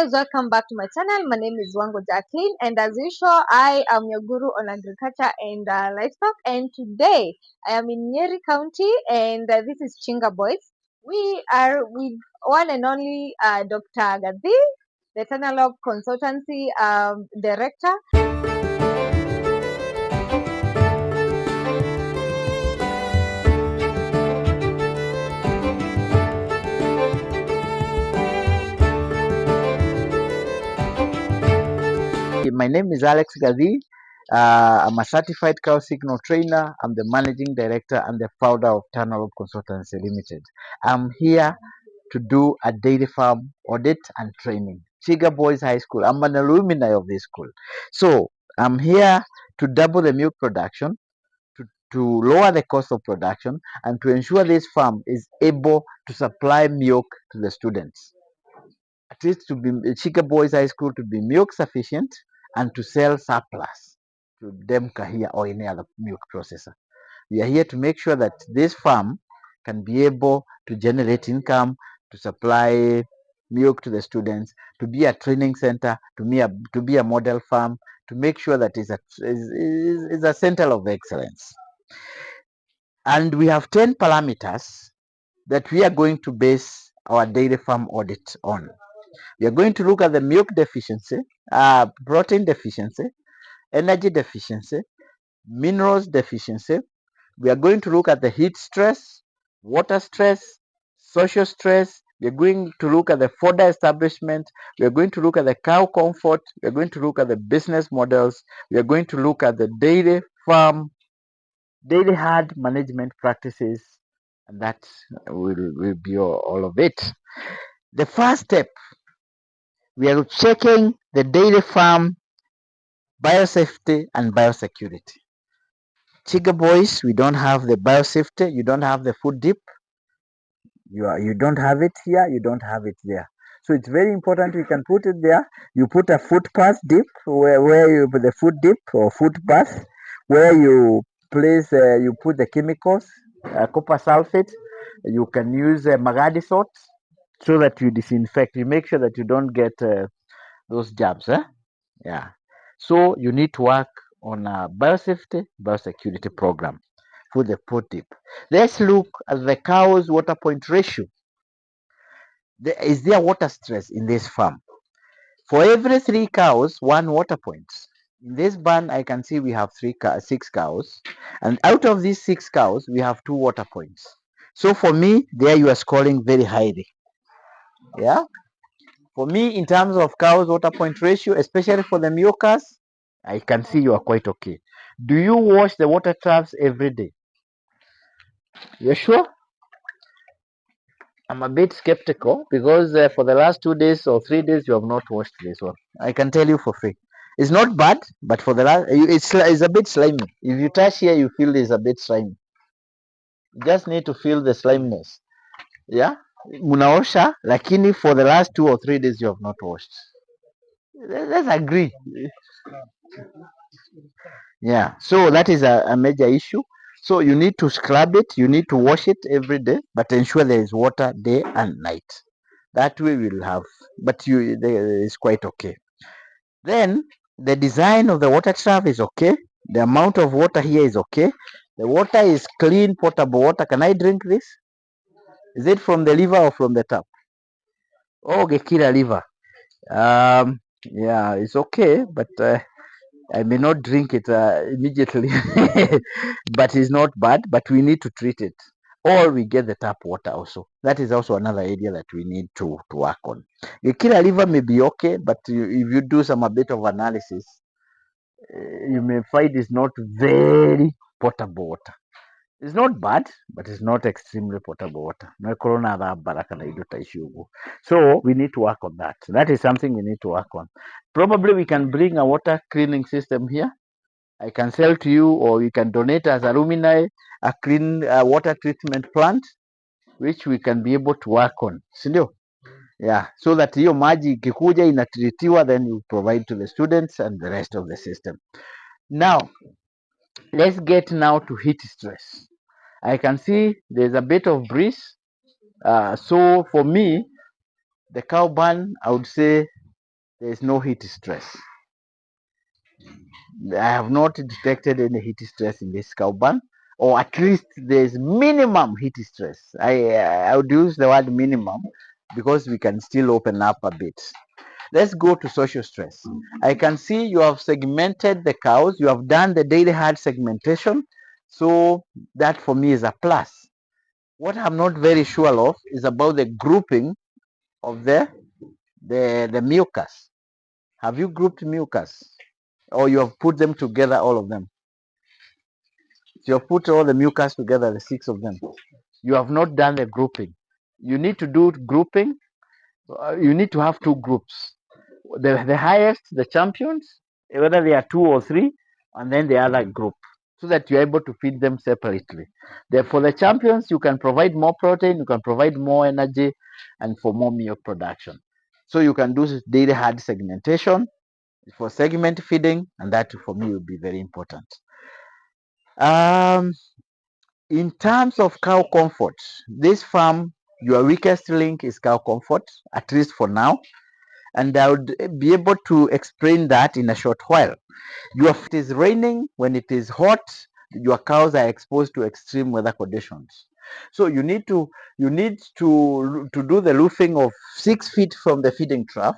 guys, welcome back to my channel. My name is Wangu Jacqueline, and as usual, I am your guru on agriculture and livestock. And today, I am in Nyeri County, and this is Chinga Boys. We are with one and only Dr. Gathii, the Analog Consultancy Director. My name is Alex Gathii. I'm a certified cow signal trainer. I'm the managing director and the founder of Analog Consultancy Limited. I'm here to do a dairy farm audit and training. Chiga Boys High School. I'm an alumni of this school. So I'm here to double the milk production, to lower the cost of production, and to ensure this farm is able to supply milk to the students. At least to be Chica Boys High School to be milk sufficient and to sell surplus to Demka here or any other milk processor. We are here to make sure that this farm can be able to generate income, to supply milk to the students, to be a training center, to be a model farm, to make sure that is a center of excellence. And we have 10 parameters that we are going to base our dairy farm audit on. We are going to look at the milk deficiency, protein deficiency, energy deficiency, minerals deficiency. We are going to look at the heat stress, water stress, social stress. We are going to look at the fodder establishment. We are going to look at the cow comfort. We are going to look at the business models. We are going to look at the dairy farm, dairy herd management practices, and that will be all of it. The first step, we are checking the dairy farm biosafety and biosecurity. Chiga Boys, we don't have the biosafety, you don't have the food dip, you don't have it here, you don't have it there. So it's very important we can put it there. You put a footpath dip where you put the food dip or footpath where you place you put the chemicals, copper sulfate. You can use magadi salt so that you disinfect. You make sure that you don't get those jabs. Yeah. So you need to work on a biosafety, biosecurity program for the food dip. Let's look at the cow's water point ratio. Is there water stress in this farm? For every 3 cows, 1 water point. In this barn, I can see we have 6 cows, and out of these 6 cows, we have 2 water points. So for me, there you are scoring very highly. Yeah. For me, in terms of cows water point ratio, especially for the milkers, I can see you are quite okay. Do you wash the water troughs every day? You're sure? I'm a bit skeptical because for the last 2 days or 3 days you have not washed this one. I can tell you for free. It's not bad, but for the last, it's a bit slimy. If you touch here, you feel it's a bit slimy. You just need to feel the sliminess. Yeah, munaosha, lakini for the last 2 or 3 days you have not washed. Let's agree. Yeah, so that is a major issue. So you need to scrub it, you need to wash it every day, but ensure there is water day and night. That way we'll have, but it's quite okay. Then the design of the water trough is okay. The amount of water here is okay. The water is clean, potable water. Can I drink this? Is it from the river or from the tap? Oh, Gekira River. Yeah, it's okay, but I may not drink it immediately, but it's not bad. But we need to treat it, or we get the tap water also. That is also another area that we need to work on. The Kira River may be okay, but if you do a bit of analysis, you may find it's not very potable water. It's not bad, but it's not extremely potable water. So we need to work on that. That is something we need to work on. Probably we can bring a water cleaning system here. I can sell to you, or you can donate as alumni a clean water treatment plant, which we can be able to work on. Sindio? Yeah, so that hiyo maji ikikuja inatritiwa, then you provide to the students and the rest of the system. Now, let's get now to heat stress. I can see there's a bit of breeze. So for me, the cow barn, I would say There is no heat stress. I have not detected any heat stress in this cow barn, or at least there's minimum heat stress. I would use the word minimum because we can still open up a bit. Let's go to social stress. I can see you have segmented the cows. You have done the daily herd segmentation. So that for me is a plus. What I'm not very sure of is about the grouping of the mucus. Have you grouped mucus, or you have put them together, all of them? You have put all the mucus together, the six of them. You have not done the grouping. You need to do grouping. You need to have two groups. The highest, the champions, whether they are two or three, and then the other group, so that you're able to feed them separately. For the champions, you can provide more protein, you can provide more energy, and for more milk production. So you can do daily herd segmentation for segment feeding, and that for me would be very important. Um, in terms of cow comfort, this farm, your weakest link is cow comfort, at least for now. And I would be able to explain that in a short while. If it is raining, when it is hot, your cows are exposed to extreme weather conditions. So you need to do the roofing of 6 feet from the feeding trough.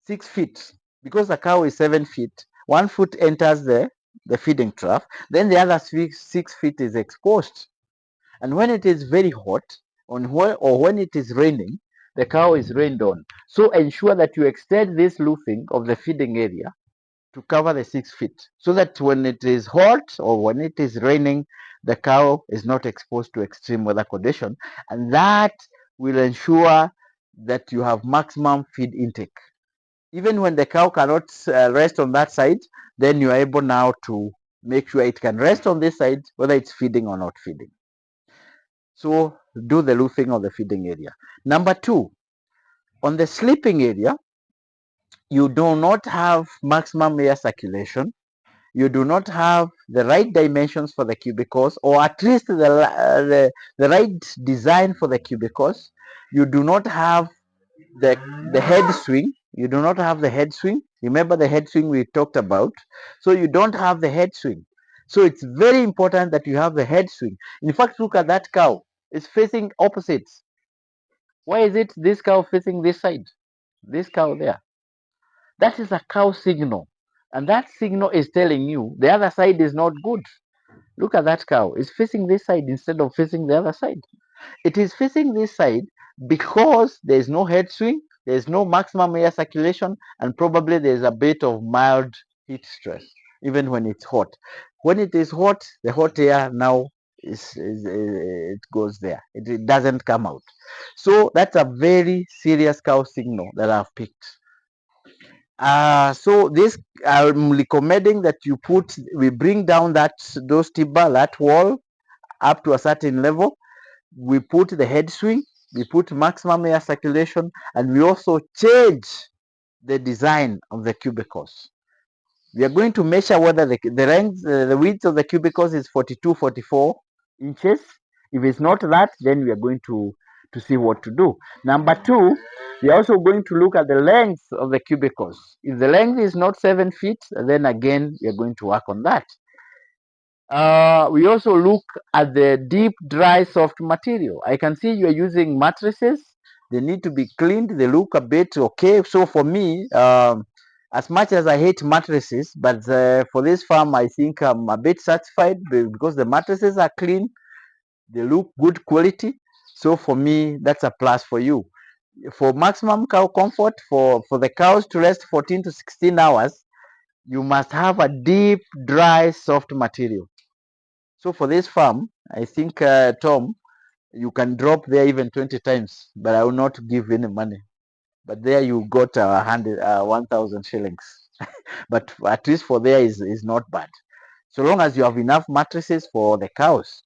6 feet, because the cow is 7 feet. 1 foot enters the feeding trough, then the other 6 feet is exposed. And when it is very hot, or when it is raining, the cow is rained on. So ensure that you extend this roofing of the feeding area to cover the 6 feet, so that when it is hot or when it is raining, the cow is not exposed to extreme weather condition, and that will ensure that you have maximum feed intake. Even when the cow cannot rest on that side, then you are able now to make sure it can rest on this side, whether it's feeding or not feeding. So do the roofing of the feeding area. Number two, on the sleeping area, you do not have maximum air circulation. You do not have the right dimensions for the cubicles, or at least the right design for the cubicles. You do not have the, the head swing. You do not have the head swing. Remember the head swing we talked about. So you don't have the head swing. So it's very important that you have the head swing. In fact, look at that cow. It's facing opposites. Why is it this cow facing this side? This cow there. That is a cow signal. And that signal is telling you the other side is not good. Look at that cow. It's facing this side instead of facing the other side. It is facing this side because there is no head swing, there is no maximum air circulation, and probably there is a bit of mild heat stress, even when it's hot. When it is hot, the hot air now it goes there. It doesn't come out. So that's a very serious cow signal that I've picked. So this I'm recommending that we bring down those timber, that wall up to a certain level. We put the head swing, we put maximum air circulation, and we also change the design of the cubicles. We are going to measure whether the length, the width of the cubicles is 42, 44 inches. If it's not that, then we are going to see what to do. Number two, we are also going to look at the length of the cubicles. If the length is not 7 feet, then again, we are going to work on that. We also look at the deep, dry, soft material. I can see you are using mattresses. They need to be cleaned. They look a bit okay. So for me, as much as I hate mattresses, but for this farm, I think I'm a bit satisfied because the mattresses are clean. They look good quality. So for me, that's a plus for you. For maximum cow comfort, for the cows to rest 14 to 16 hours, you must have a deep, dry, soft material. So for this farm, I think, Tom, you can drop there even 20 times, but I will not give any money. But there you got 1,000 shillings. But at least for there is not bad. So long as you have enough mattresses for the cows.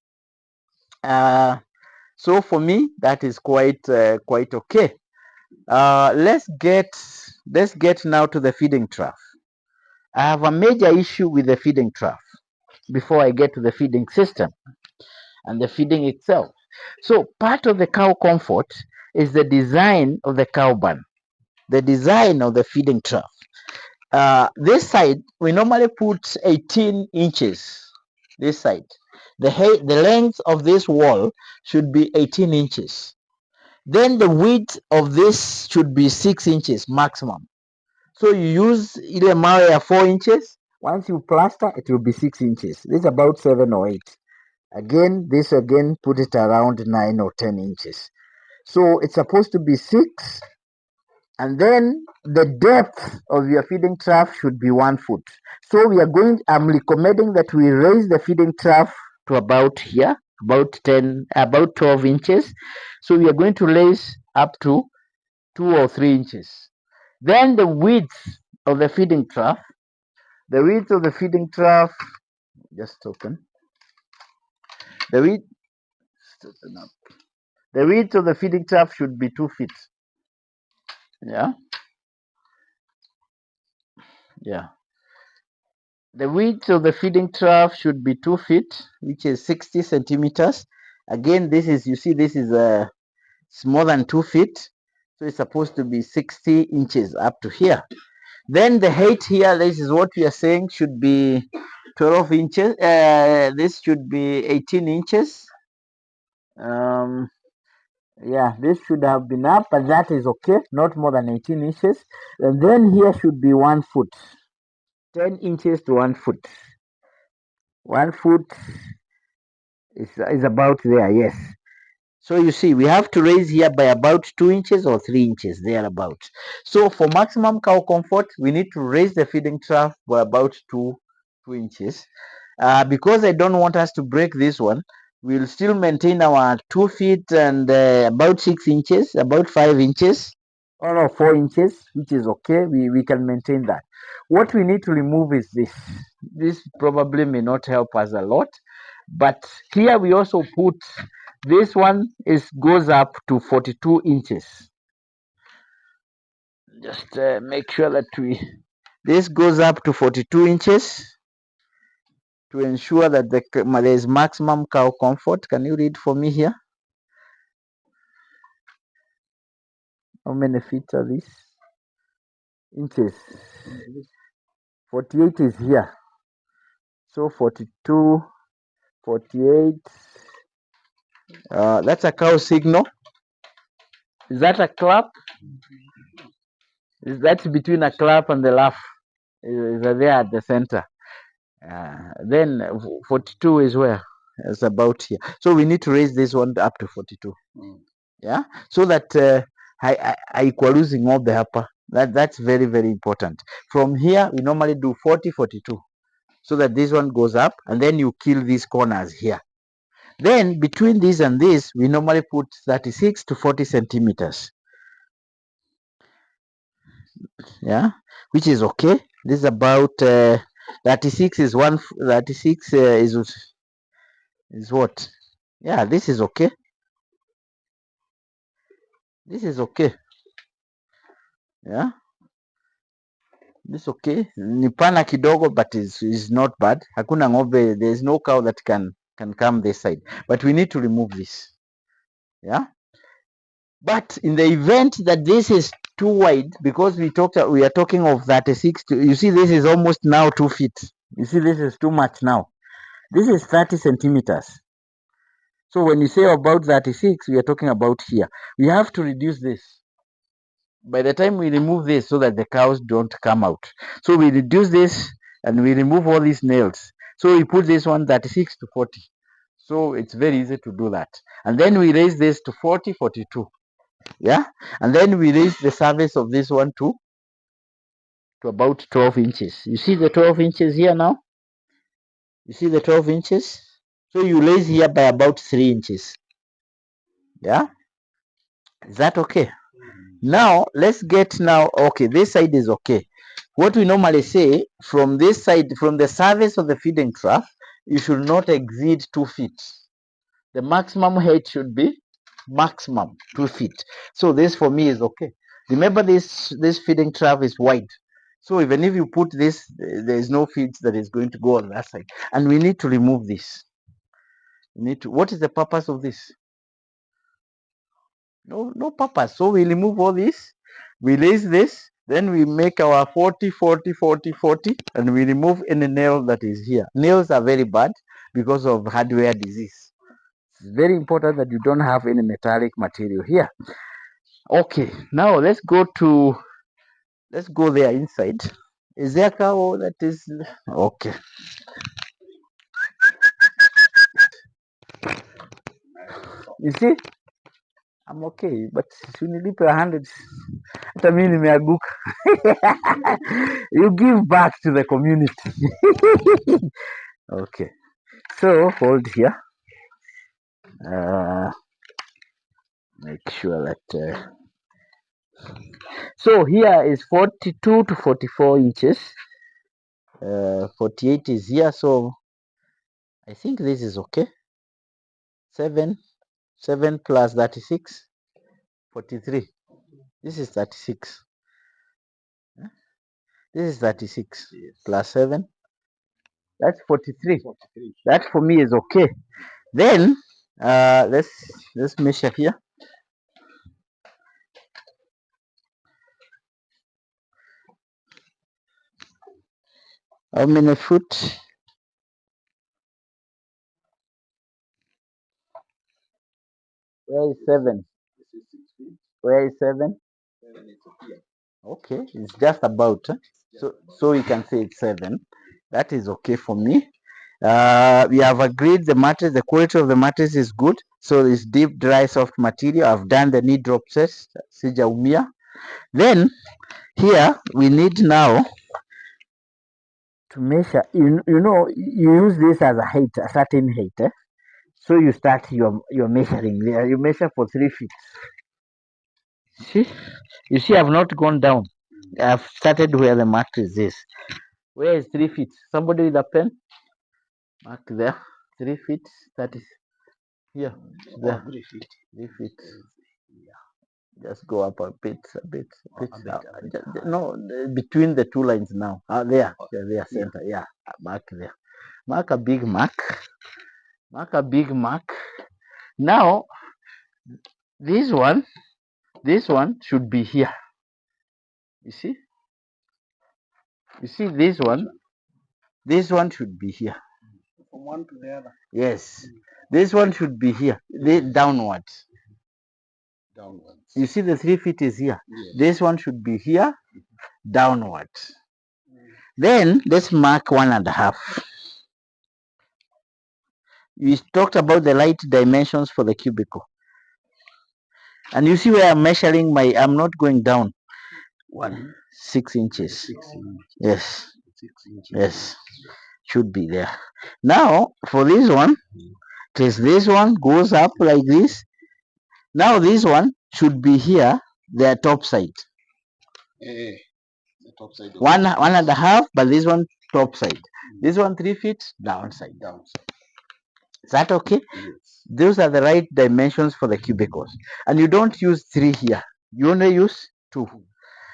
Uh, so for me, that is quite okay. Let's get now to the feeding trough. I have a major issue with the feeding trough before I get to the feeding system and the feeding itself. So part of the cow comfort is the design of the cow barn. the design of the feeding trough. This side we normally put 18 inches. This side, the length of this wall should be 18 inches. Then the width of this should be 6 inches maximum. So you use ile mawe ya 4 inches. Once you plaster, it will be 6 inches. This is about 7 or 8. Again, this again, put it around 9 or 10 inches. So it's supposed to be 6. And then the depth of your feeding trough should be 1 foot. So I'm recommending that we raise the feeding trough to about here, about 12 inches. So we are going to raise up to 2 or 3 inches. Then the width of the feeding trough, just open. The width, the width of the feeding trough should be 2 feet. Yeah. The width of the feeding trough should be 2 feet, which is 60 centimeters. Again, this is it's more than 2 feet, so it's supposed to be 60 inches up to here. Then the height here, this is what we are saying, should be 12 inches. This should be 18 inches. Yeah, this should have been up, but that is okay, not more than 18 inches. And then here should be 1 foot, 10 inches to 1 foot. 1 foot is about there, yes. So you see, we have to raise here by about 2 inches or 3 inches, thereabout. So for maximum cow comfort, we need to raise the feeding trough by about 2 inches. Because I don't want us to break this one, we'll still maintain our 2 feet and about 6 inches, about 5 inches, or no, 4 inches, which is okay. We can maintain that. What we need to remove is this. This probably may not help us a lot, but here we also put this one goes up to 42 inches. Just make sure that this goes up to 42 inches to ensure that there is maximum cow comfort. Can you read for me here? How many feet are these? Inches. 48 is here. So 42, 48. That's a cow signal. Is that a clap? That's between a clap and the laugh. Is there at the center. Then 42 is where? It's about here. So we need to raise this one up to 42. Yeah, so that I losing all the upper. That's very, very important. From here, we normally do 40, 42. So that this one goes up, and then you kill these corners here. Then between this and this, we normally put 36 to 40 centimeters. Yeah, which is okay. This is about 36 is 36 is what? Yeah, this is okay. This is okay. Yeah, this okay. Ni pana kidogo, but is not bad. Hakuna ng'ombe. There is no cow that can come this side, but we need to remove this. Yeah. But in the event that this is too wide, because we are talking of 36 to, you see, this is almost now 2 feet. You see, this is too much now. This is 30 centimeters. So when you say about 36, we are talking about here. We have to reduce this. By the time we remove this, so that the cows don't come out. So we reduce this and we remove all these nails. So we put this one 36 to 40. So it's very easy to do that. And then we raise this to 40, 42. Yeah. And then we raise the surface of this one to about 12 inches. You see the 12 inches here now? You see the 12 inches? So you raise here by about 3 inches. Yeah. Is that okay? Now let's get okay, this side is okay. What we normally say, from this side, from the surface of the feeding trough, you should not exceed 2 feet. The maximum height should be maximum 2 feet. So this for me is okay. Remember, this feeding trough is wide. So even if you put this, there is no feed that is going to go on that side. And we need to remove this. What is the purpose of this? No purpose. So we remove all this. We lace this, then we make our 40, 40, 40, 40, and we remove any nail that is here. Nails are very bad because of hardware disease. It's very important that you don't have any metallic material here. Okay, now let's go there inside. Is there a cow that is okay? You see, I'm okay, but sunilipe 100. Hata mimi nimeanguka. You give back to the community. Okay, so hold here. Make sure that so here is 42 to 44 inches. 48 is here, so I think this is okay. 7 plus 36, 43. This is 36. This is 36 plus 7. That's 43. That for me is okay. Then let's measure here. How many foot? Where is 7? Where is 7? Okay, it's just about. So you can say it's 7. That is okay for me. We have agreed the mattress, the quality of the mattress is good. So it's deep, dry, soft material. I've done the knee drop test. Sijaumia. Then here we need now to measure. You know, you use this as a height, a certain height. So you start your measuring there. You measure for 3 feet. See, you see, I've not gone down. I've started where the mattress is. Where is 3 feet? Somebody with a pen? Mark there. 3 feet. That is here. There. 3 feet. 3 feet. Just go up a bit, a bit, a bit. No, between the two lines now. There. There, center. Yeah. Mark there. Mark a big mark. Mark a big mark. Now, this one should be here. You see? You see this one? This one should be here. From one to the other. Yes. This one should be here. Downwards. Downwards. You see the 3 feet is here. Yes. This one should be here, downwards. Then let's mark 1.5. We talked about the light dimensions for the cubicle. And you see where I'm measuring I'm not going down. 6 inches. 6 inches. Yes. 6 inches. Yes. Should be there. Now, for this one, because this one goes up like this. Now, this one should be here, the top side. The top side. 1.5, but this one top side. This one 3 feet, downside. Is that okay? Yes. Those are the right dimensions for the cubicles. And you don't use 3 here. You only use 2.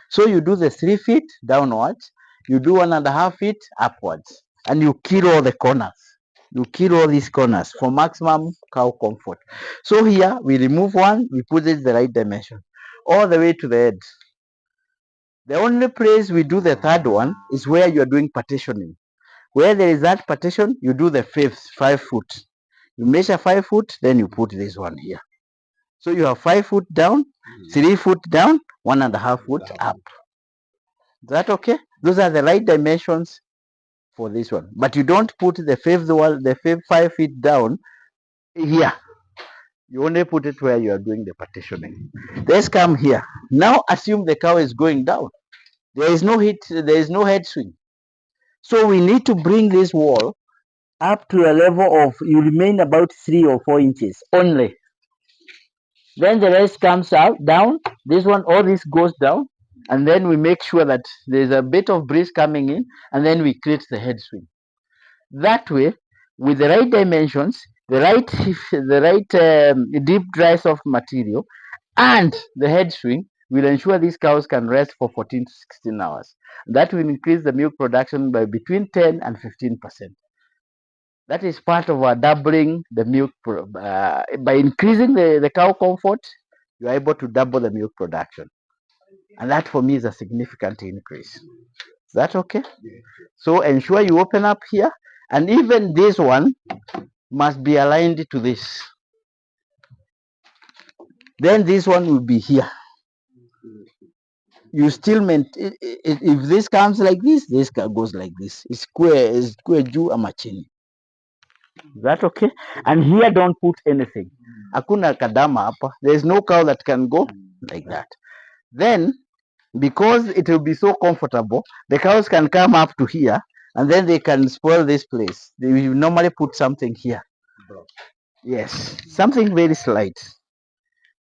So you do the 3 feet downwards, you do 1.5 feet upwards, and you kill all the corners. You kill all these corners for maximum cow comfort. So here we remove one, we put it the right dimension, all the way to the edge. The only place we do the third one is where you are doing partitioning. Where there is that partition, you do the 5 foot. You measure 5 foot, then you put this one here. So you have 5 foot down, 3 foot down, 1.5 foot up. Is that okay? Those are the right dimensions for this one. But you don't put the fifth wall, the 5 feet down here. You only put it where you are doing the partitioning. Let's come here. Now assume the cow is going down. There is no heat, there is no head swing. So we need to bring this wall up to a level of, you remain about 3 or 4 inches only. Then the rest comes out down. This one, all this goes down. And then we make sure that there's a bit of breeze coming in, and then we create the head swing. That way, with the right dimensions, the right deep dry soft material, and the head swing, will ensure these cows can rest for 14 to 16 hours. That will increase the milk production by between 10 and 15%. That is part of our doubling the milk. By increasing the cow comfort, you are able to double the milk production. And that for me is a significant increase. Is that okay? So ensure you open up here, and even this one must be aligned to this. Then this one will be here. You still maintain, if this comes like this goes like this. It's square juu ama chini. Is that okay? And here don't put anything. Hakuna kadama hapa. There's no cow that can go like that. Then because it will be so comfortable, the cows can come up to here and then they can spoil this place. They will normally put something here. Yes, something very slight.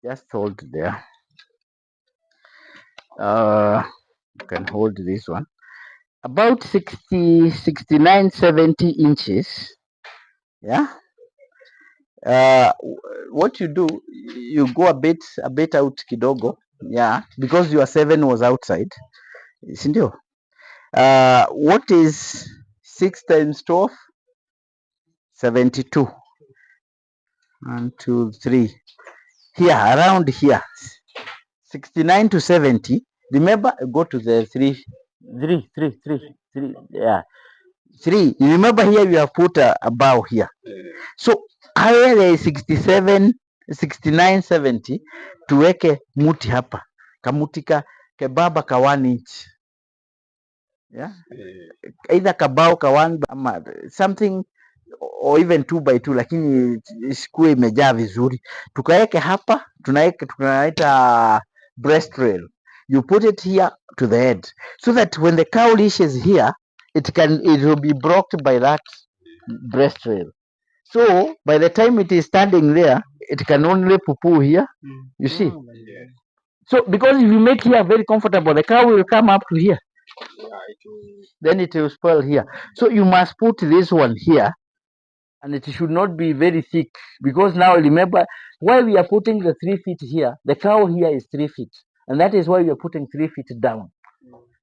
Just hold there. You can hold this one. About 60, 69, 70 inches. Yeah. What you do, you go a bit out kidogo. Yeah, because your 7 was outside. Sindio? What is 6 times 12? 72. 1, 2, 3. Here, around here. 69 to 70. Remember, go to the 3. Yeah. 3. You remember here you have put a bow here. So higher there is 67, 69, 70. Tuweke muti hapa. Kamuti kebaba ka 1 inch. Yeah. Either kabao ka 1 ama something or even 2 by 2, lakini isikuwe imejaa vizuri. Tukaweke hapa, tunaita breast rail. You put it here to the head so that when the cow leashes here, it will be blocked by that breast rail. So by the time it is standing there, it can only poo here. You see? So because if you make here very comfortable, the cow will come up to here. Then it will spoil here. So you must put this one here, and it should not be very thick, because now remember why we are putting the 3 feet here. The cow here is 3 feet, and that is why we are putting 3 feet down,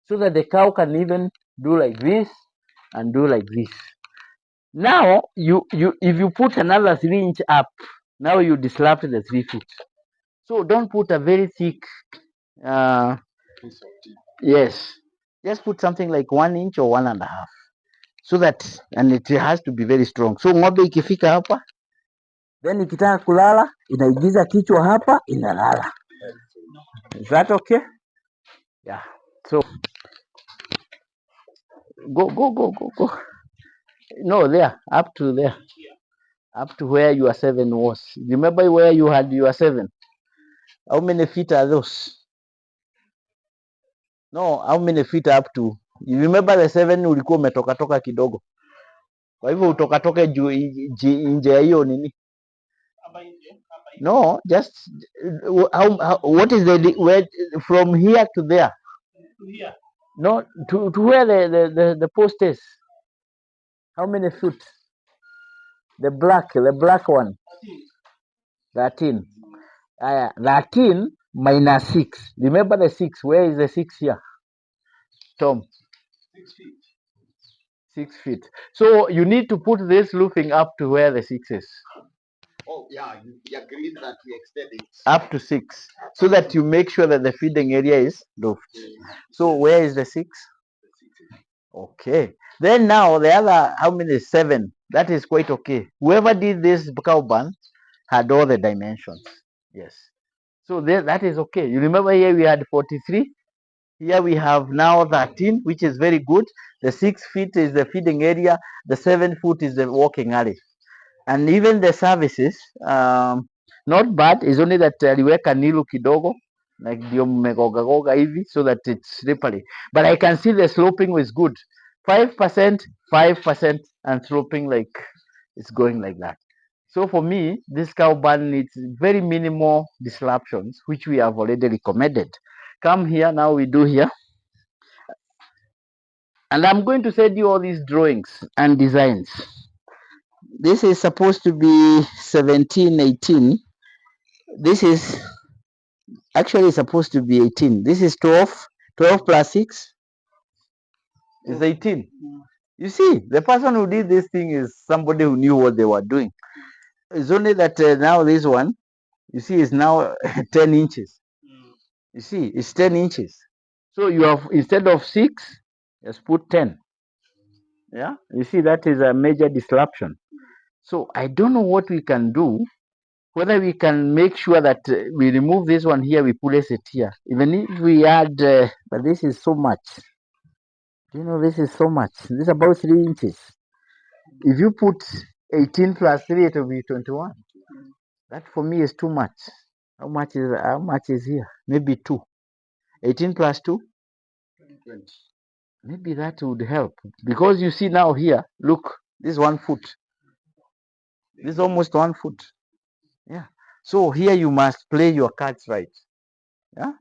so that the cow can even do like this and do like this. Now you if you put another 3 inch up, now you disrupt the 3 feet. So don't put a very thick yes, just put something like 1 inch or 1.5, so that, and it has to be very strong. So ng'ombe ikifika hapa, then ikitaka kulala inaigiza kichwa hapa, inalala. Is that okay? Yeah. So go. No, there, up to there, up to where your 7 was. Remember where you had your 7? How many feet are those? No, how many feet up to? You remember the 7 ulikuwa umetoka kidogo. Kwa hivyo utokatoke juu nje ya hiyo nini? No, just what is where from here to there? No, to where the post is. How many feet? The black one. 13. 13 minus 6. Remember the 6. Where is the 6 here? Tom. 6 feet. So you need to put this looping up to where the 6 is. Oh, yeah, you agreed that we extend it up to 6, so that you make sure that the feeding area is looped. So where is the 6? Okay. Then now the other, how many? 7. That is quite okay. Whoever did this cow barn had all the dimensions. Yes. So that is okay. You remember here we had 43. Here we have now 13, which is very good. The 6 feet is the feeding area. The 7 foot is the walking alley. And even the services, not bad. Is only that aliweka nilu kidogo, like ndio mmegogagoga hivi, so that it's slippery. But I can see the sloping was good. 5%, 5%, and sloping like it's going like that. So for me, this cow barn needs very minimal disruptions, which we have already recommended. Come here, now we do here. And I'm going to send you all these drawings and designs. This is supposed to be 17, 18. This is actually supposed to be 18. This is 12. 12 plus 6 is 18. You see, the person who did this thing is somebody who knew what they were doing. It's only that now this one, you see, is now 10 inches. You see, it's 10 inches. So you have, instead of 6, just put 10. Yeah, you see, that is a major disruption. So I don't know what we can do, whether we can make sure that we remove this one here, we place it here. Even if we add, but this is so much. You know, this is so much. This is about 3 inches. If you put 18 plus 3, it will be 21. That for me is too much. How much is here? Maybe 2. 18 plus 2? 20. Maybe that would help. Because you see now here, look, this is 1 foot. This is almost 1 foot. Yeah. So here you must play your cards right. Yeah.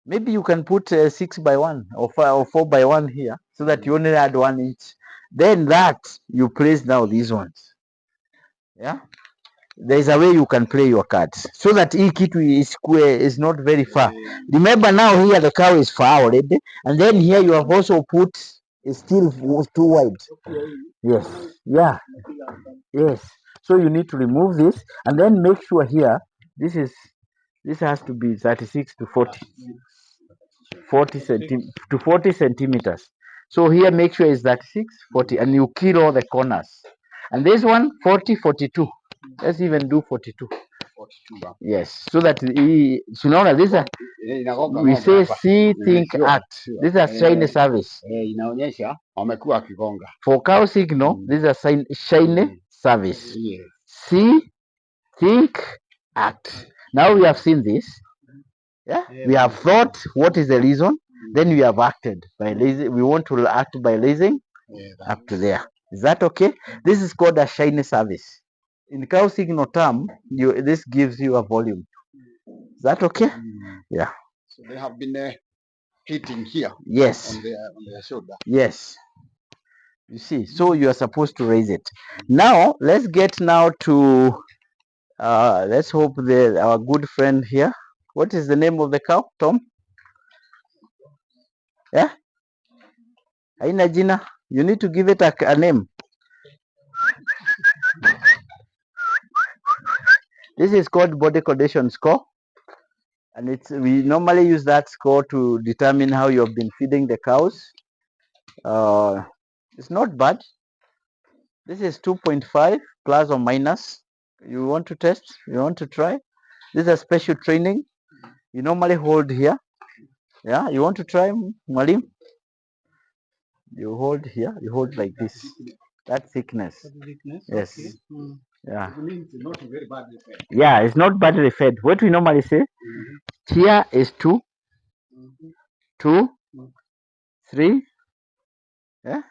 Maybe you can put 6 by 1 or 5 or 4 by 1 here, so that you only add 1 each. Then that you place now these ones. Yeah. There is a way you can play your cards, so that each is square, is not very far. Remember now here the cow is far already, and then here you have also put, it's still too wide. Yes. Yeah. Yes. So you need to remove this, and then make sure here this has to be 36 to 40 centimeters. So here make sure it's 36, 40, and you kill all the corners. And this one 40, 42. Let's even do 42. 42. Yes, so that tunaona this we say see, think, act. This is a shiny service. Inaonyesha wamekuwa wakigonga. For cow signal, this is a shiny service. Yes. See, think, act. Now we have seen this. Yeah, we have thought what is the reason, then we have acted by lazy. We want to act by raising up to there. Is that okay? This is called a shiny service. In cow signal term, this gives you a volume. Is that okay? Yeah. So they have been hitting here. Yes. On their shoulder. Yes. You see, so you are supposed to raise it. Now let's get now to let's hope that our good friend here. What is the name of the cow, Tom? Yeah? Haina jina. You need to give it a name. This is called body condition score. And we normally use that score to determine how you have been feeding the cows. It's not bad. This is 2.5 plus or minus. You want to test? You want to try? This is a special training. You normally hold here. Yeah, you want to try, Malim? You hold here. You hold like this. That thickness. Yes. Okay. Yeah. It means not very badly fed. Yeah, it's not badly fed. What we normally say, here is 2, 2, 3. Yeah.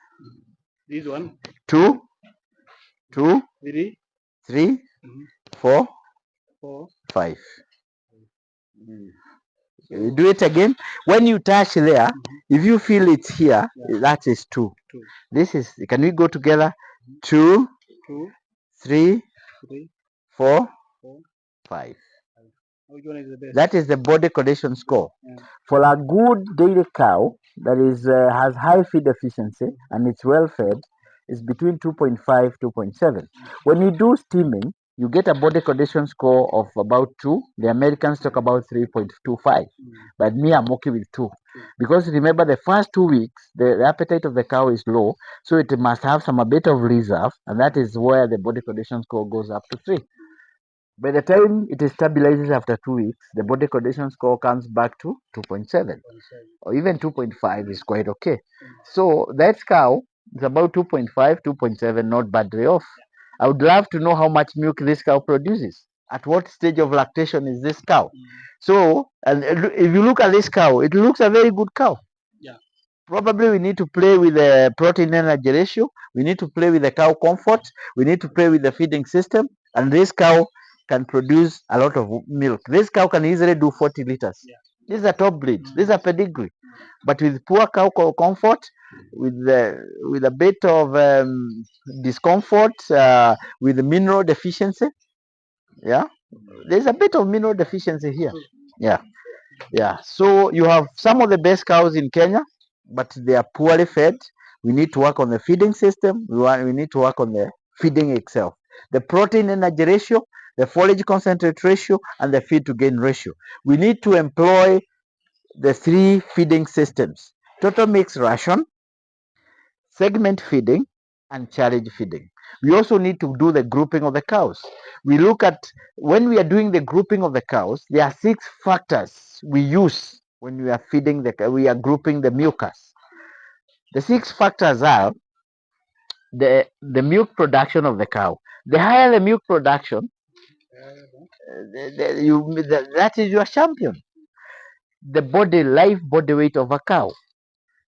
This one. 2, 2, 3, 3, 4, 4, 5. You do it again. When you touch there, if you feel it's here, that is 2. This is, can we go together? 2, 3, 4, 5. Which one is the best? That is the body condition score. For a good dairy cow that is has high feed efficiency and it's well fed, is between 2.5 2.7. When you do steaming, you get a body condition score of about 2. The Americans talk about 3.25, but me, I'm okay with 2, because remember the first 2 weeks the appetite of the cow is low, so it must have some a bit of reserve, and that is where the body condition score goes up to 3. By the time it stabilizes after 2 weeks, the body condition score comes back to 2.7, or even 2.5 is quite okay. So that cow is about 2.5, 2.7, not badly off. I would love to know how much milk this cow produces. At what stage of lactation is this cow? So, and if you look at this cow, it looks a very good cow. Probably we need to play with the protein energy ratio. We need to play with the cow comfort. We need to play with the feeding system. And this cow can produce a lot of milk. This cow can easily do 40 liters. This is a top breed. This is a pedigree. But with poor cow comfort, with a bit of discomfort, with the mineral deficiency, yeah, there's a bit of mineral deficiency here. Yeah. So you have some of the best cows in Kenya, but they are poorly fed. We need to work on the feeding system. We need to work on the feeding itself. The protein energy ratio, the forage concentrate ratio, and the feed to gain ratio. We need to employ the 3 feeding systems: total mix ration, segment feeding, and charge feeding. We also need to do the grouping of the cows. We look at, when we are doing the grouping of the cows, there are 6 factors we use when we are feeding we are grouping the milkers. The 6 factors are the milk production of the cow. The higher the milk production, that is your champion. The live body weight of a cow.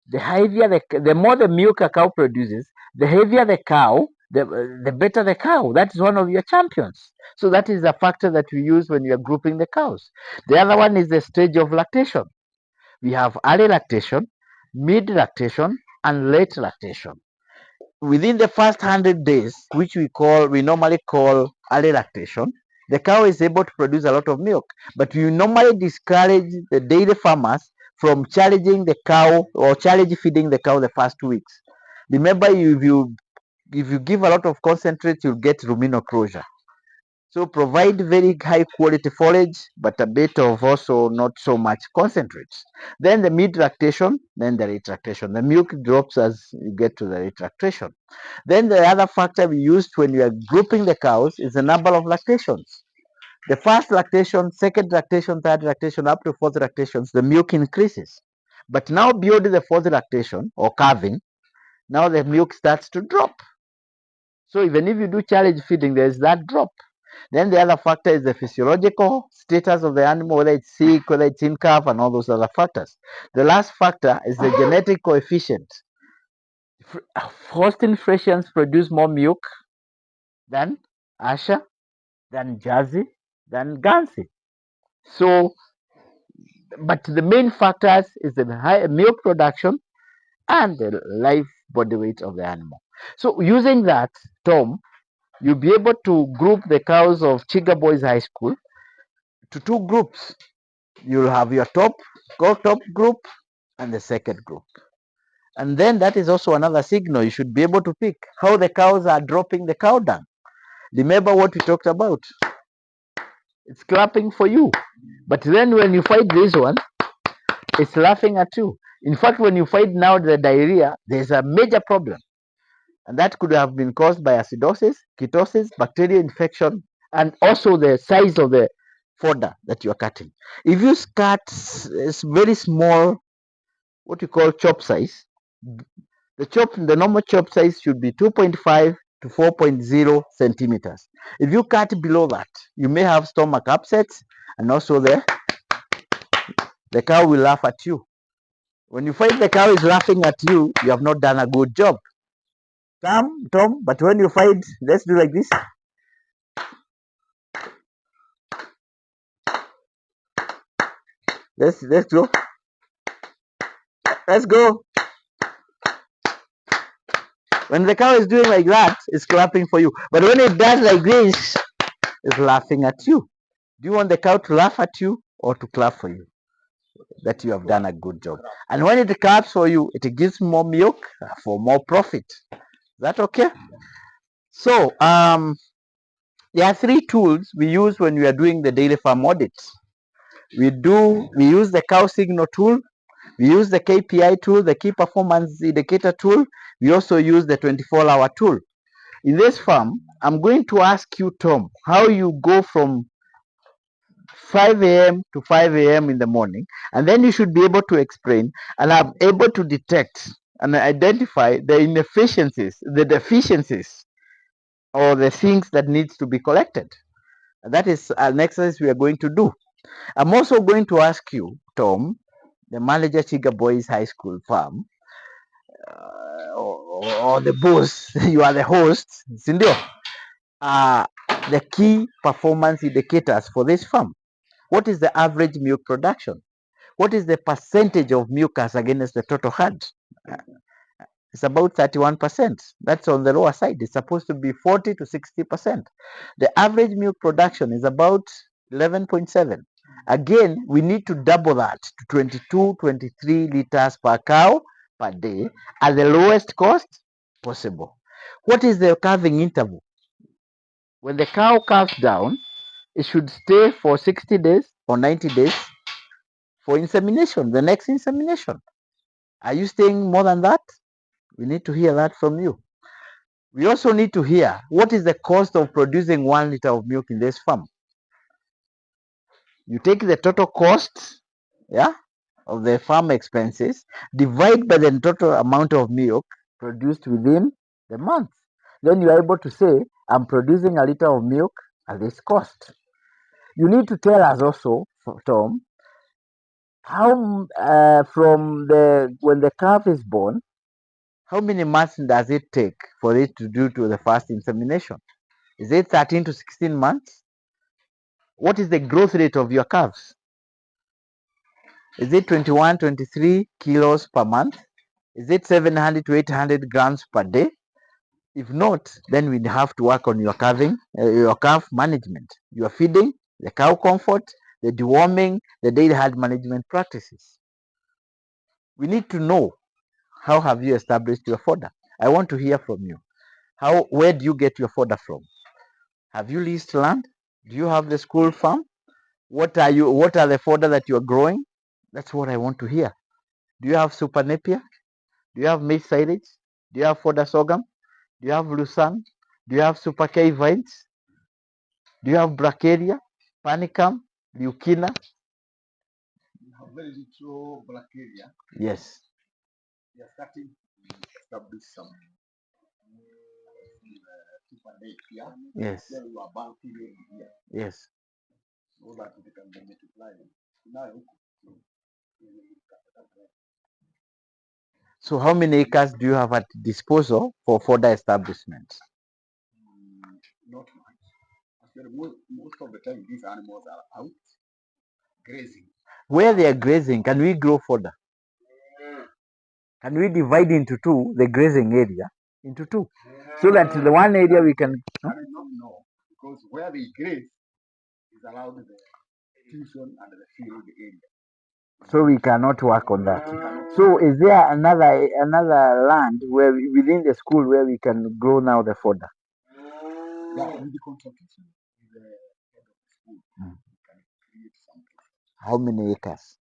The heavier the more the milk a cow produces, the heavier the cow, the better the cow. That is one of your champions. So that is a factor that we use when you are grouping the cows. The other one is the stage of lactation. We have early lactation, mid lactation, and late lactation. Within the first 100 days, which we normally call early lactation, the cow is able to produce a lot of milk. But we normally discourage the dairy farmers from challenging the cow or challenge feeding the cow the first 2 weeks. Remember, if you give a lot of concentrate, you'll get rumino closure. So provide very high quality forage, but a bit of also not so much concentrates. Then the mid lactation, then the late lactation. The milk drops as you get to the late lactation. Then the other factor we used when we are grouping the cows is the number of lactations. The first lactation, second lactation, third lactation, up to fourth lactations, the milk increases. But now beyond the fourth lactation or calving, now the milk starts to drop. So even if you do challenge feeding, there is that drop. Then the other factor is the physiological status of the animal, whether it's sick, whether it's in calf, and all those other factors. The last factor is the genetic coefficient. Holstein Friesians produce more milk than Asha, than Jersey, than Guernsey. So, but the main factors is the high milk production and the live body weight of the animal. So, using that, Tom, you'll be able to group the cows of Chiga Boys High School to 2 groups. You'll have your top group and the second group. And then that is also another signal. You should be able to pick how the cows are dropping the cow dung. Remember what we talked about? It's clapping for you. But then when you fight this one, it's laughing at you. In fact, when you fight now the diarrhea, there's a major problem. And that could have been caused by acidosis, ketosis, bacterial infection, and also the size of the fodder that you're cutting. If you cut very small, what you call chop size, the normal chop size should be 2.5 to 4.0 centimeters. If you cut below that, you may have stomach upsets, and also the cow will laugh at you. When you find the cow is laughing at you, you have not done a good job. Come, Tom, but when you find, let's do like this. Let's go. Let's go. When the cow is doing like that, it's clapping for you. But when it does like this, it's laughing at you. Do you want the cow to laugh at you or to clap for you? That you have done a good job. And when it claps for you, it gives more milk for more profit. Is that okay? So there are 3 tools we use when we are doing the daily farm audits. We use the cow signal tool, we use the KPI tool, the key performance indicator tool. We also use the 24-hour tool. In this farm, I'm going to ask you, Tom, how you go from 5 a.m. to 5 a.m. in the morning, and then you should be able to explain, and I'm able to detect and identify the inefficiencies, the deficiencies, or the things that needs to be collected. That is an exercise we are going to do. I'm also going to ask you, Tom, the manager Chiga Boys High School farm, or the boss, you are the host, Sindio, the key performance indicators for this farm. What is the average milk production? What is the percentage of milkers against the total herd? It's about 31%. That's on the lower side. It's supposed to be 40 to 60%. The average milk production is about 11.7. Again, we need to double that to 22, 23 liters per cow per day at the lowest cost possible. What is the calving interval? When the cow calves down, It should stay for 60 days or 90 days for insemination, the next insemination. Are you staying more than that? We need to hear that from you. We also need to hear what is the cost of producing 1 liter of milk in this farm. You take the total cost, yeah, of the farm expenses, divide by the total amount of milk produced within the month. Then you are able to say, I'm producing a liter of milk at this cost. You need to tell us also, Tom, how from the when the calf is born, how many months does it take for it to do to the first insemination? Is it 13 to 16 months? What is the growth rate of your calves? Is it 21, 23 kilos per month? Is it 700 to 800 grams per day? If not, then we have to work on your your calf management, your feeding, the cow comfort, the deworming, the daily herd management practices. We need to know, how have you established your fodder? I want to hear from you. Where do you get your fodder from? Have you leased land? Do you have the school farm? What are the fodder that you are growing? That's what I want to hear. Do you have super napier? Do you have maize silage? Do you have fodder sorghum? Do you have lucerne? Do you have super K vines? Do you have bracharia, panicum, leucina? We have very little black area. Yes. We are starting to establish some super net here. Yes. Then we are banking here. Yes. So that they can be multiplied. Now, So how many acres do you have at disposal for fodder establishment? not much. Actually, most of the time, these animals are out grazing. Where they are grazing, can we grow fodder? Can we divide into two the grazing area into two, so that the one area we can? I do not know, because where they graze is allowed the tuition and the field area. So we cannot work on that. So is there another land where within the school where we can grow now the fodder? Yeah, with the consultation with the head of the school, we can create something. How many acres?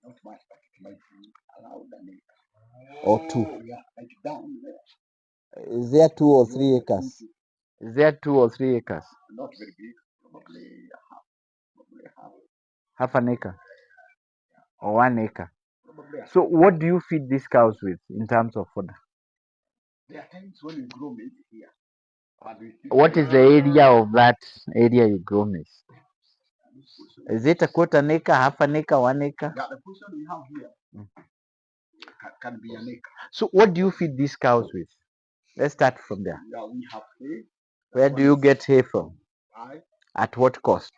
Not much, but it might be allowed an acre. Or two? Yeah, like down there. Is there 2 or 3 acres? Is there 2 or 3 acres? Not very big, probably half. Half an acre or 1 acre. Probably half. So what do you feed these cows with in terms of fodder? There are times when you grow maize here. What is the area of that area you grow maize? Is it a quarter an acre, half an acre, 1 acre? Yeah, the portion we have here can be an acre. So what do you feed these cows with? Let's start from there. Yeah, we have hay. Where do you get hay from? Buy. At what cost?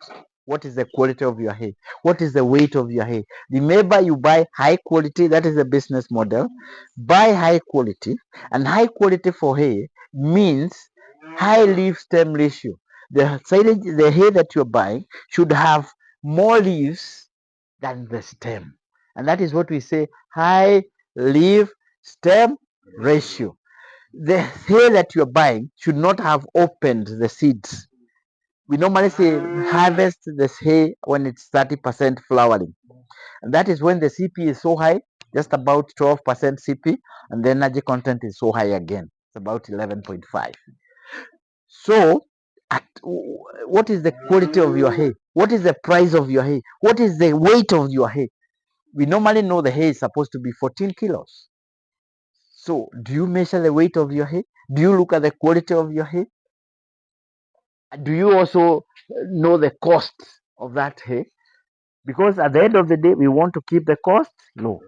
What is the quality of your hay? What is the weight of your hay? Remember, you buy high quality. That is the business model. Buy high quality, and high quality for hay means high leaf stem ratio. The hay that you're buying should have more leaves than the stem, and that is what we say high leaf stem ratio. The hay that you're buying should not have opened the seeds. We normally say harvest this hay when it's 30% flowering, and that is when the CP is so high, just about 12% CP, and the energy content is so high again, it's about 11.5. So what is the quality of your hay? What is the price of your hay? What is the weight of your hay? We normally know the hay is supposed to be 14 kilos. So do you measure the weight of your hay? Do you look at the quality of your hay? Do you also know the cost of that hay? Because at the end of the day, we want to keep the cost low.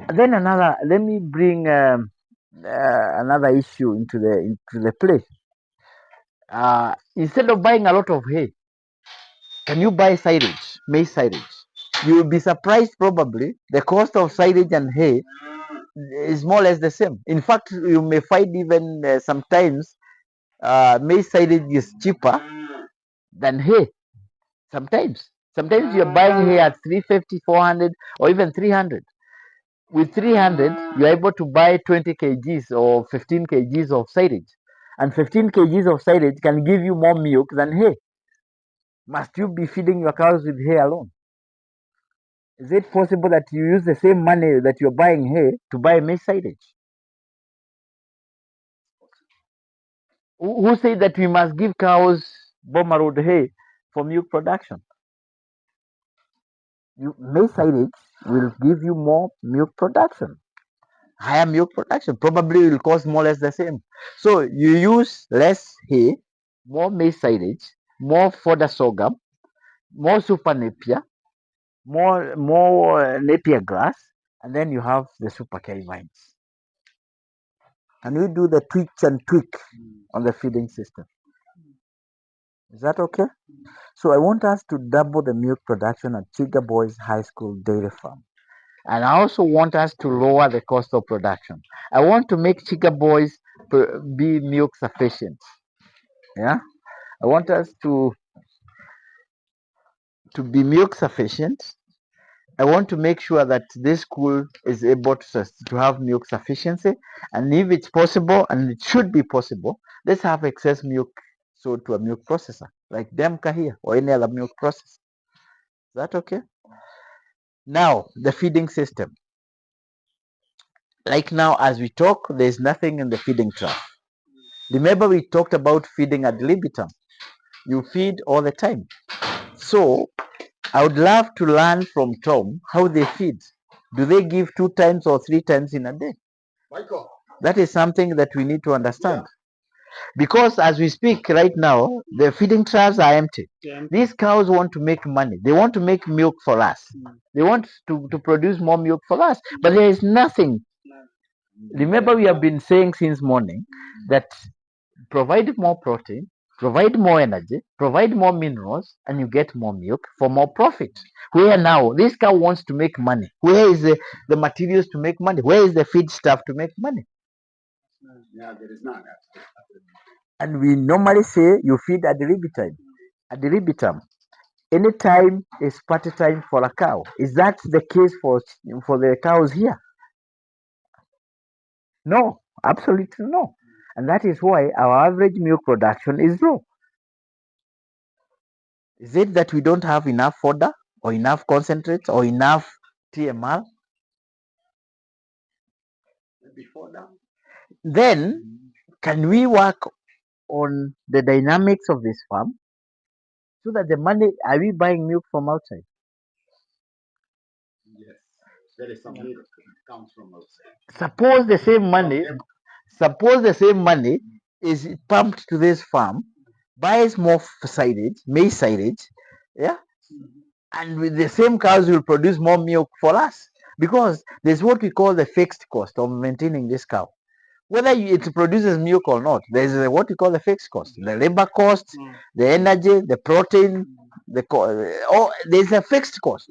And then let me bring another issue into the play. Instead of buying a lot of hay, can you buy silage, maize silage? You will be surprised probably the cost of silage and hay is more or less the same. In fact, you may find even sometimes maize silage is cheaper than hay. Sometimes you're buying hay at 350, 400, or even 300. With 300, you're able to buy 20 kgs or 15 kgs of silage. And 15 kgs of silage can give you more milk than hay. Must you be feeding your cows with hay alone? Is it possible that you use the same money that you're buying hay to buy maize silage? Who said that we must give cows Boma hay for milk production? Maize silage will give you more milk production, higher milk production. Probably will cost more or less the same. So you use less hay, more maize silage, more fodder sorghum, more super napier, more napier grass, and then you have the super K vines. Can we do the tweaks and tweak on the feeding system? Is that okay? So I want us to double the milk production at Chiga Boys High School Dairy Farm. And I also want us to lower the cost of production. I want to make Chiga Boys be milk sufficient. Yeah, I want us to be milk sufficient. I want to make sure that this school is able to have milk sufficiency, and if it's possible, and it should be possible, let's have excess milk sold to a milk processor like Demka here or any other milk processor. Is that okay? Now, the feeding system. Like now, as we talk, there's nothing in the feeding trough. Remember, we talked about feeding ad libitum. You feed all the time. So, I would love to learn from Tom how they feed. Do they give 2 times or 3 times in a day? Michael. That is something that we need to understand. Because as we speak right now, the feeding troughs are empty. These cows want to make money. They want to make milk for us. They want to produce more milk for us. But there is nothing. Remember, we have been saying since morning that provide more protein, provide more energy, provide more minerals, and you get more milk for more profit. Where now this cow wants to make money? Where is the materials to make money? Where is the feed stuff to make money? Yeah, there is none. And we normally say you feed at the libitum. At the libitum, any time is party time for a cow. Is that the case for the cows here? No, absolutely no. And that is why our average milk production is low. Is it that we don't have enough fodder or enough concentrates or enough TMR? Maybe fodder. Then can we work on the dynamics of this farm so that the money, are we buying milk from outside? Yes. There is some milk that comes from outside. Suppose the same money is pumped to this farm, buys more silage, maize silage, yeah, and with the same cows will produce more milk for us because there's what we call the fixed cost of maintaining this cow. Whether it produces milk or not, there's what we call the fixed cost, the labor cost, the energy, the protein, there's a fixed cost.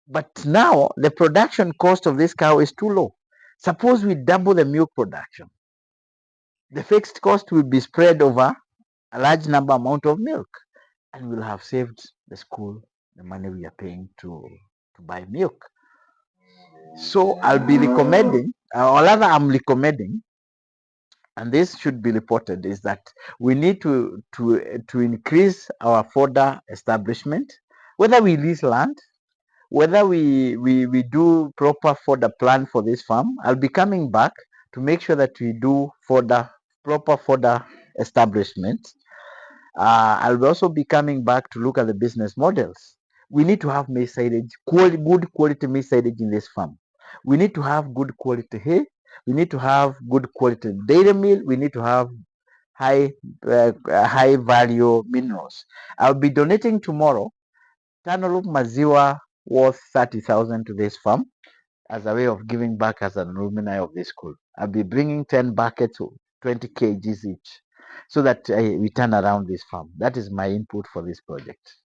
But now the production cost of this cow is too low. Suppose we double the milk production, the fixed cost will be spread over a large number amount of milk, and we'll have saved the school the money we are paying to buy milk. So I'll be recommending, or rather I'm recommending, and this should be reported, is that we need to increase our fodder establishment, whether we lease land, whether we do proper fodder plan for this farm. I'll be coming back to make sure that we do proper fodder establishment. I'll also be coming back to look at the business models. We need to have maize silage, good quality maize silage in this farm. We need to have good quality hay. We need to have good quality dairy meal. We need to have high value minerals. I'll be donating tomorrow Tanuruk Maziwa worth 30,000 to this farm as a way of giving back as an alumni of this school. I'll be bringing 10 buckets of 20 kgs each so that we turn around this farm. That is my input for this project.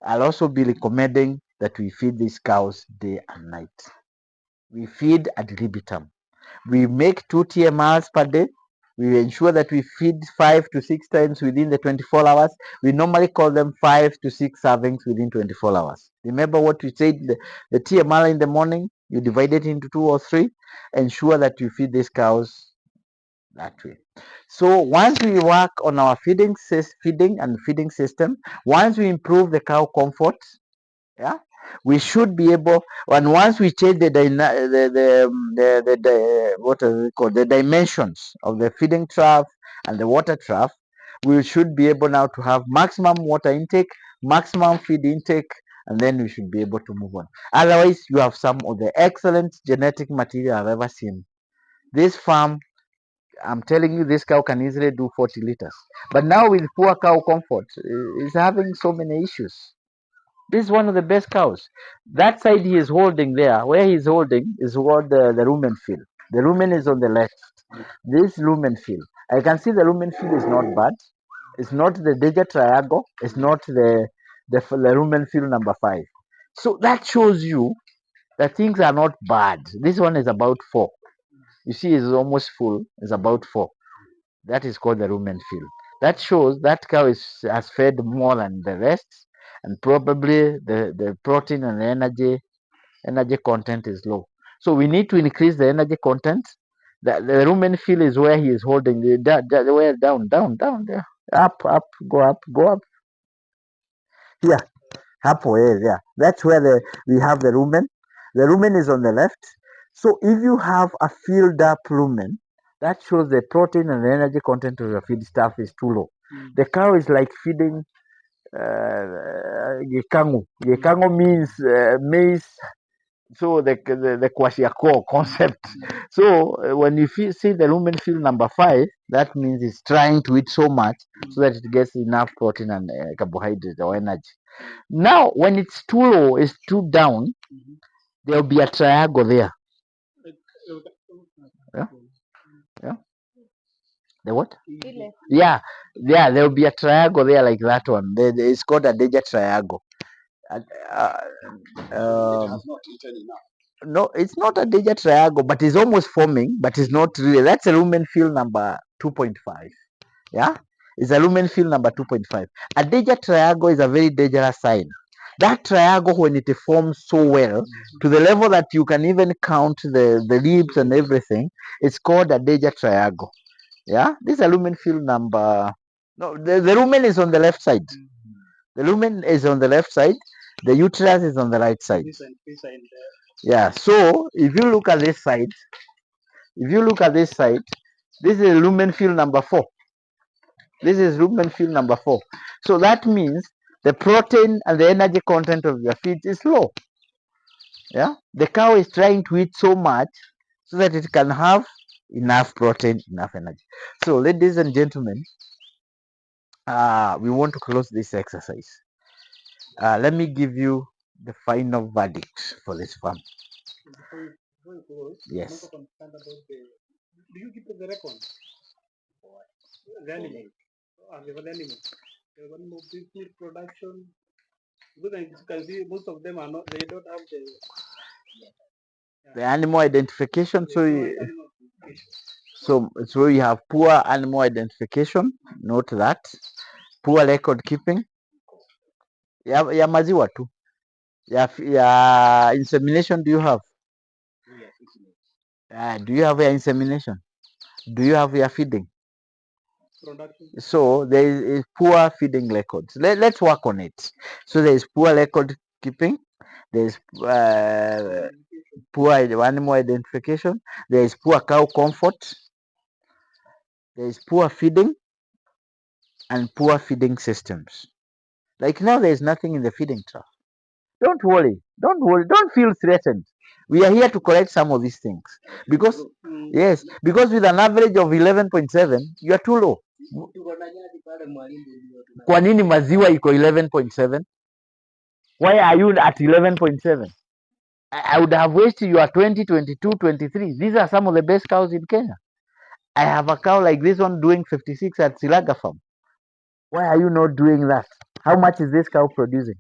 I'll also be recommending that we feed these cows day and night. We feed ad libitum. We make 2 TMRs per day. We ensure that we feed 5 to 6 times within the 24 hours. We normally call them 5 to 6 servings within 24 hours. Remember what we said, the TMR in the morning, you divide it into 2 or 3. Ensure that you feed these cows that way. So once we work on our feeding system, once we improve the cow comfort, yeah, we should be able. And once we change what is it called, the dimensions of the feeding trough and the water trough, we should be able now to have maximum water intake, maximum feed intake, and then we should be able to move on. Otherwise, you have some of the excellent genetic material I've ever seen. This farm, I'm telling you, this cow can easily do 40 liters. But now with poor cow comfort, it's having so many issues. This is one of the best cows. That side he is holding there, where he's holding is what the rumen field. The rumen is on the left. This rumen field. I can see the rumen field is not bad. It's not the digit triangle. It's not the rumen field number 5. So that shows you that things are not bad. This one is about 4. You see, it's almost full. It's about 4. That is called the rumen field. That shows that cow has fed more than the rest, and probably the protein and the energy content is low. So we need to increase the energy content. The rumen field is where he is holding the way down there. Up, go up. Here, hapo, yeah. That's where we have the rumen. The rumen is on the left. So if you have a filled up rumen, that shows the protein and the energy content of your feed stuff is too low. The cow is like feeding gekangu. Gekangu means maize. So the kwashiako concept. So when you see the rumen field number 5, that means it's trying to eat so much so that it gets enough protein and carbohydrate or energy. Now, when it's too low, it's too down, there'll be a triangle there. Yeah? Yeah? The what? Ile. Yeah, there'll be a triangle there like that one. It's called a digit triangle. And, It um, has not eaten enough. no, it's not a digit triangle, but it's almost forming, but it's not really. That's a lumen field number 2.5. Yeah, it's a lumen field number 2.5. A digit triangle is a very dangerous sign. That triangle, when it forms so well to the level that you can even count the leaves and everything, it's called a digit triangle. Yeah, this is a lumen field number. No, the lumen is on the left side. The lumen is on the left side. The uterus is on the right side. Yeah. So if you look at this side, this is lumen field number 4. This is lumen field number 4. So that means the protein and the energy content of your feed is low. Yeah. The cow is trying to eat so much so that it can have enough protein, enough energy. So, ladies and gentlemen, we want to close this exercise. Let me give you the final verdict for this farm. Before you close, Yes. I'm also concerned about do you keep the record? The animal. The animal. The animal milk production. Because as you can see, most of them are not, they don't have The animal identification. the animal identification. So you have poor animal identification. Note that. Poor record keeping. Ya maziwa tu. Ya insemination do you have? Do you have your insemination? Do you have your feeding? Production. So there is poor feeding records. Let's work on it. So there is poor record keeping. There is poor animal identification. There is poor cow comfort. There is poor feeding and poor feeding systems. Like now, there is nothing in the feeding trough. Don't worry. Don't worry. Don't feel threatened. We are here to correct some of these things because yes, because with an average of 11.7, you are too low. Kwa nini maziwa iko 11.7? Why are you at 11.7? I would have wasted your 20, 22, 23. These are some of the best cows in Kenya. I have a cow like this one doing 56 at Silaga farm. Why are you not doing that? How much is this cow producing?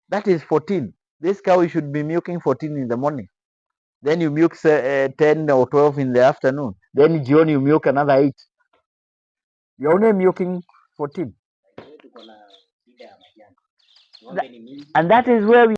That is 14. This cow should be milking 14 in the morning. Then you milk 10 or 12 in the afternoon. Then jioni you milk another 8. You're only milking 14. And that is where we